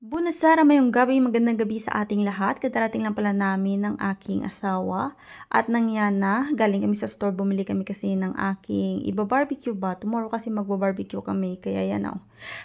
Bunasara mayong gabi, magandang gabi sa ating lahat. Kadarating lang pala namin ng aking asawa at nangyana. Galing kami sa store, bumili kami kasi ng aking iba-barbecue ba. Tomorrow kasi magba-barbecue kami, kaya yan oh.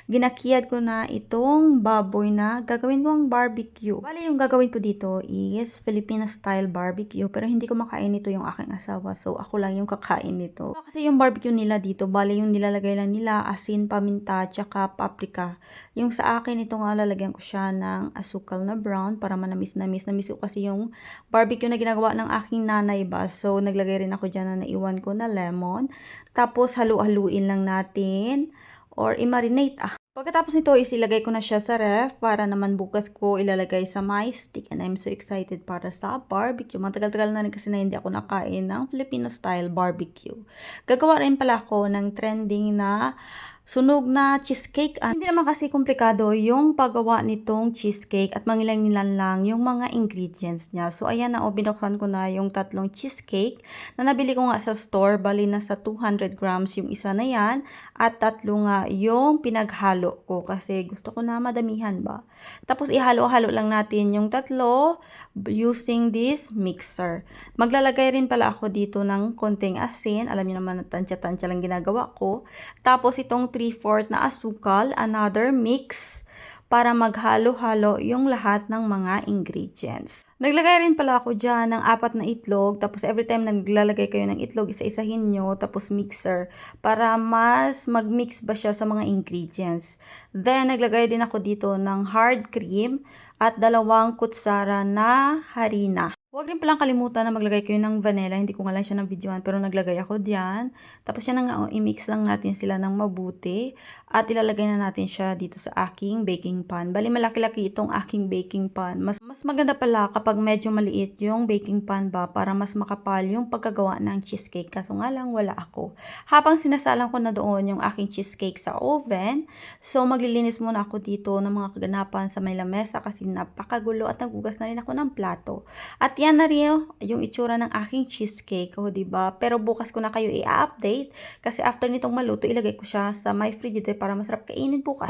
Ginakiyad ko na itong baboy na gagawin kong barbecue. Bale, yung gagawin ko dito is Filipino style barbecue, pero hindi ko makain ito yung aking asawa. So, ako lang yung kakain nito. Kasi yung barbecue nila dito, bale yung nilalagay lang nila, asin, paminta, tsaka paprika. Yung sa akin, ito nga lalagyan ko siya ng asukal na brown para manamis-namis. Namis ko kasi yung barbecue na ginagawa ng aking nanay ba. So, naglagay rin ako dyan na naiwan ko na lemon. Tapos, halu-haluin lang natin or i-marinate Pagkatapos nito is ilagay ko na siya sa ref para naman bukas ko ilalagay sa my stick and I'm so excited para sa barbecue. Matagal-tagal na rin kasi na hindi ako nakain ng Filipino style barbecue. Gagawa rin pala ako ng trending na sunog na cheesecake. Hindi naman kasi komplikado yung paggawa nitong cheesecake at mangilan-ngilan lang yung mga ingredients niya. So ayan na binuksan ko na yung tatlong cheesecake na nabili ko nga sa store. Bali na sa 200 grams yung isa na yan at tatlo nga yung pinaghalo ko kasi gusto ko na madamihan ba. Tapos ihalo-halo lang natin yung tatlo using this mixer. Maglalagay rin pala ako dito ng konting asin. Alam niyo naman na tansya-tansya lang ginagawa ko. Tapos itong 3/4 na asukal, another mix para maghalo-halo yung lahat ng mga ingredients. Naglagay rin pala ako dyan ng 4 na itlog, tapos every time naglalagay kayo ng itlog, isa-isahin nyo, tapos mixer, para mas mag-mix ba siya sa mga ingredients. Then, naglagay din ako dito ng hard cream at 2 kutsara na harina. Huwag rin palang kalimutan na maglagay kayo ng vanilla. Hindi ko nga lang siya ng videoan pero naglagay ako diyan. Tapos yan na nga, i-mix lang natin sila ng mabuti. At ilalagay na natin siya dito sa aking baking pan. Bali malaki-laki itong aking baking pan. Mas maganda pala kapag medyo maliit yung baking pan ba para mas makapal yung pagkagawa ng cheesecake. Kaso nga lang wala ako. Habang sinasalang ko na doon yung aking cheesecake sa oven, so maglilinis muna ako dito ng mga kaganapan sa may lamesa kasi napakagulo at nagugas na rin ako ng plato. At yan na rin yung itsura ng aking cheesecake, diba? Pero bukas ko na kayo i-update kasi after nitong maluto, ilagay ko siya sa my frigidaire para masarap kainin bukas.